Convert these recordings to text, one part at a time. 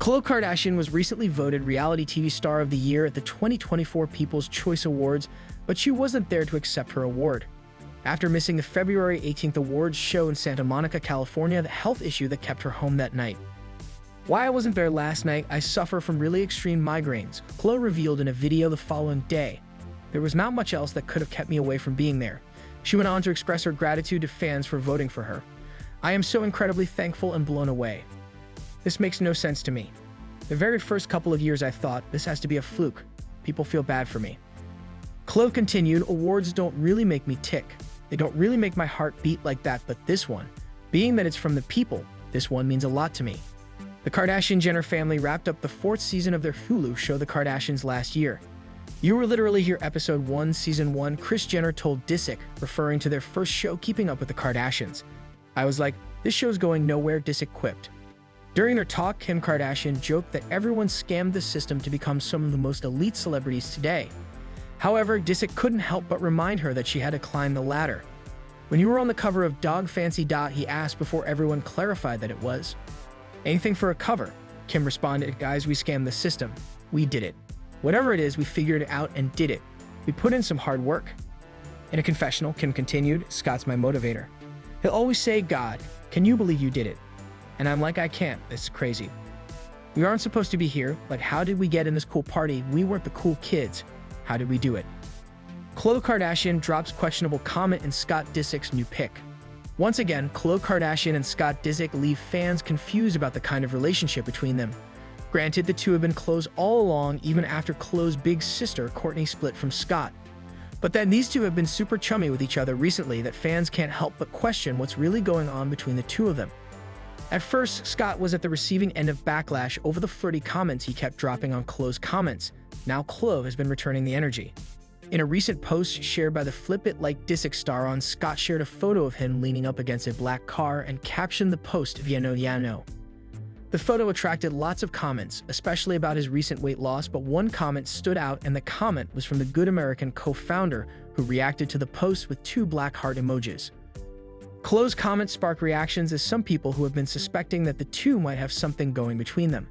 Khloe Kardashian was recently voted Reality TV Star of the Year at the 2024 People's Choice Awards, but she wasn't there to accept her award. After missing the February 18th awards show in Santa Monica, California, the health issue that kept her home that night. Why I wasn't there last night? I suffer from really extreme migraines, Khloe revealed in a video the following day. There was not much else that could have kept me away from being there. She went on to express her gratitude to fans for voting for her. I am so incredibly thankful and blown away. This makes no sense to me. The very first couple of years I thought, this has to be a fluke. People feel bad for me. Khloe continued, awards don't really make me tick. They don't really make my heart beat like that, but this one, being that it's from the people, this one means a lot to me. The Kardashian-Jenner family wrapped up the 4th season of their Hulu show The Kardashians last year. You were literally here episode 1, season 1, Kris Jenner told Disick, referring to their first show Keeping Up with the Kardashians. I was like, this show's going nowhere, Disick quipped. During their talk, Kim Kardashian joked that everyone scammed the system to become some of the most elite celebrities today. However, Disick couldn't help but remind her that she had to climb the ladder. When you were on the cover of Dog Fancy, he asked before everyone clarified that it was. Anything for a cover, Kim responded, guys, we scammed the system. We did it. Whatever it is, we figured it out and did it. We put in some hard work. In a confessional, Kim continued, Scott's my motivator. He'll always say, God, can you believe you did it? And I'm like, I can't. It's crazy. We aren't supposed to be here. Like, how did we get in this cool party? We weren't the cool kids. How did we do it? Khloe Kardashian drops questionable comment in Scott Disick's new pic. Once again, Khloe Kardashian and Scott Disick leave fans confused about the kind of relationship between them. Granted, the two have been close all along, even after Khloe's big sister, Kourtney, split from Scott. But then these two have been super chummy with each other recently that fans can't help but question what's really going on between the two of them. At first, Scott was at the receiving end of backlash over the flirty comments he kept dropping on Khloe's comments. Now Khloe has been returning the energy. In a recent post shared by the Flip It Like Disick star on, Scott shared a photo of him leaning up against a black car and captioned the post, "Via no ya no." The photo attracted lots of comments, especially about his recent weight loss, but one comment stood out, and the comment was from the Good American co-founder, who reacted to the post with 2 black heart emojis. Khloe's comment sparked reactions as some people who have been suspecting that the two might have something going between them.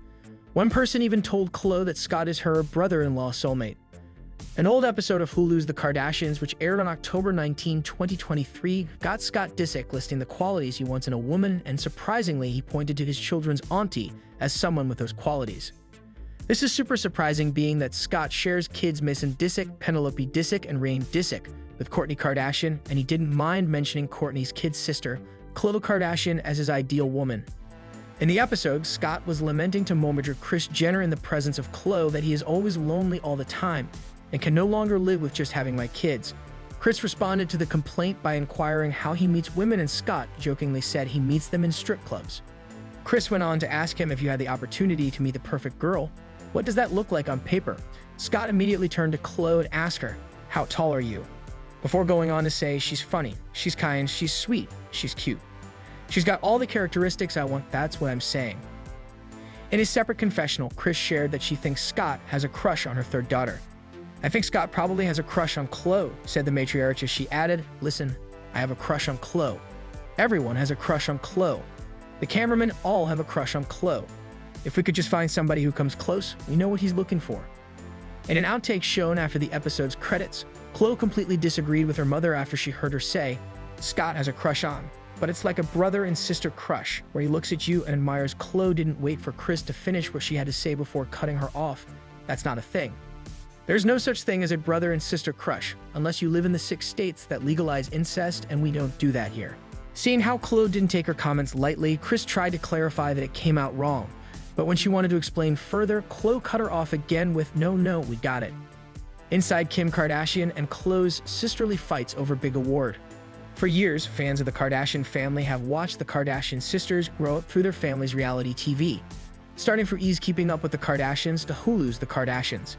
One person even told Khloe that Scott is her brother-in-law soulmate. An old episode of Hulu's The Kardashians, which aired on October 19, 2023, got Scott Disick listing the qualities he wants in a woman, and surprisingly, he pointed to his children's auntie as someone with those qualities. This is super surprising, being that Scott shares kids Mason Disick, Penelope Disick, and Rain Disick with Kourtney Kardashian, and he didn't mind mentioning Kourtney's kid sister, Khloe Kardashian, as his ideal woman. In the episode, Scott was lamenting to momager Kris Jenner in the presence of Khloe that he is always lonely all the time and can no longer live with just having my kids. Kris responded to the complaint by inquiring how he meets women, and Scott jokingly said he meets them in strip clubs. Kris went on to ask him, if you had the opportunity to meet the perfect girl, what does that look like on paper? Scott immediately turned to Khloe and asked her, how tall are you? Before going on to say, she's funny, she's kind, she's sweet, she's cute. She's got all the characteristics I want, that's what I'm saying. In his separate confessional, Kris shared that she thinks Scott has a crush on her 3rd daughter. I think Scott probably has a crush on Khloe, said the matriarch as she added, listen, I have a crush on Khloe. Everyone has a crush on Khloe. The cameramen all have a crush on Khloe. If we could just find somebody who comes close, we know what he's looking for. In an outtake shown after the episode's credits, Khloe completely disagreed with her mother after she heard her say, Scott has a crush on, but it's like a brother and sister crush, where he looks at you and admires. Khloe didn't wait for Kris to finish what she had to say before cutting her off. That's not a thing. There's no such thing as a brother and sister crush, unless you live in the 6 states that legalize incest, and we don't do that here. Seeing how Khloe didn't take her comments lightly, Kris tried to clarify that it came out wrong. But when she wanted to explain further, Khloe cut her off again with, no, we got it. Inside Kim Kardashian and Khloe's sisterly fights over big award. For years, fans of the Kardashian family have watched the Kardashian sisters grow up through their family's reality TV. Starting from E's Keeping Up with the Kardashians to Hulu's The Kardashians.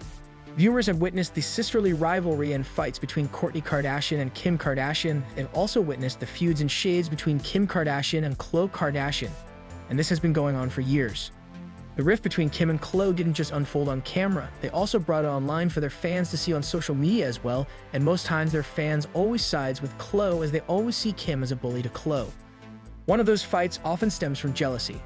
Viewers have witnessed the sisterly rivalry and fights between Kourtney Kardashian and Kim Kardashian, and also witnessed the feuds and shades between Kim Kardashian and Khloe Kardashian, and this has been going on for years. The rift between Kim and Khloe didn't just unfold on camera, they also brought it online for their fans to see on social media as well, and most times their fans always sides with Khloe, as they always see Kim as a bully to Khloe. One of those fights often stems from jealousy.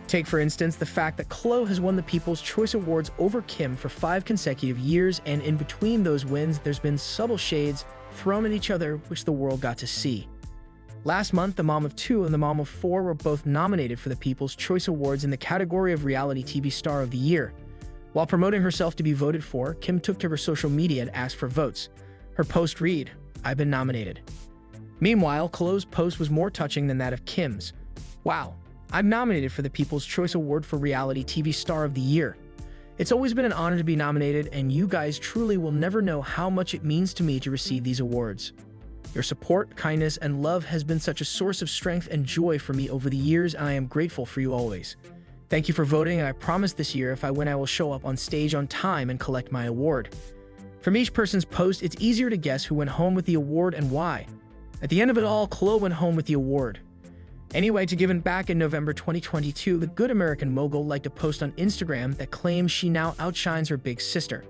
Take, for instance, the fact that Khloe has won the People's Choice Awards over Kim for 5 consecutive years, and in between those wins, there's been subtle shades thrown at each other, which the world got to see. Last month, the mom of 2 and the mom of 4 were both nominated for the People's Choice Awards in the category of Reality TV Star of the Year. While promoting herself to be voted for, Kim took to her social media and asked for votes. Her post read, "I've been nominated." Meanwhile, Khloe's post was more touching than that of Kim's. "Wow, I'm nominated for the People's Choice Award for Reality TV Star of the Year. It's always been an honor to be nominated, and you guys truly will never know how much it means to me to receive these awards. Your support, kindness, and love has been such a source of strength and joy for me over the years, and I am grateful for you always. Thank you for voting, and I promise this year if I win, I will show up on stage on time and collect my award." From each person's post, it's easier to guess who went home with the award and why. At the end of it all, Khloe went home with the award. Anyway, to give back in November 2022, the Good American mogul liked a post on Instagram that claims she now outshines her big sister.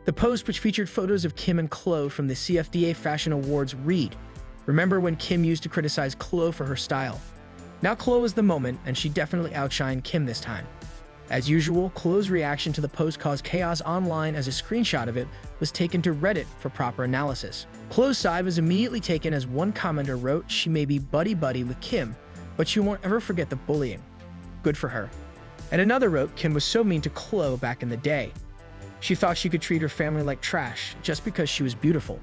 The post, which featured photos of Kim and Khloe from the CFDA Fashion Awards, read, "Remember when Kim used to criticize Khloe for her style? Now Khloe is the moment, and she definitely outshined Kim this time." As usual, Khloe's reaction to the post caused chaos online, as a screenshot of it was taken to Reddit for proper analysis. Khloe's side was immediately taken as one commenter wrote she may be buddy-buddy with Kim, but she won't ever forget the bullying. Good for her. And another wrote Kim was so mean to Khloe back in the day. She thought she could treat her family like trash just because she was beautiful.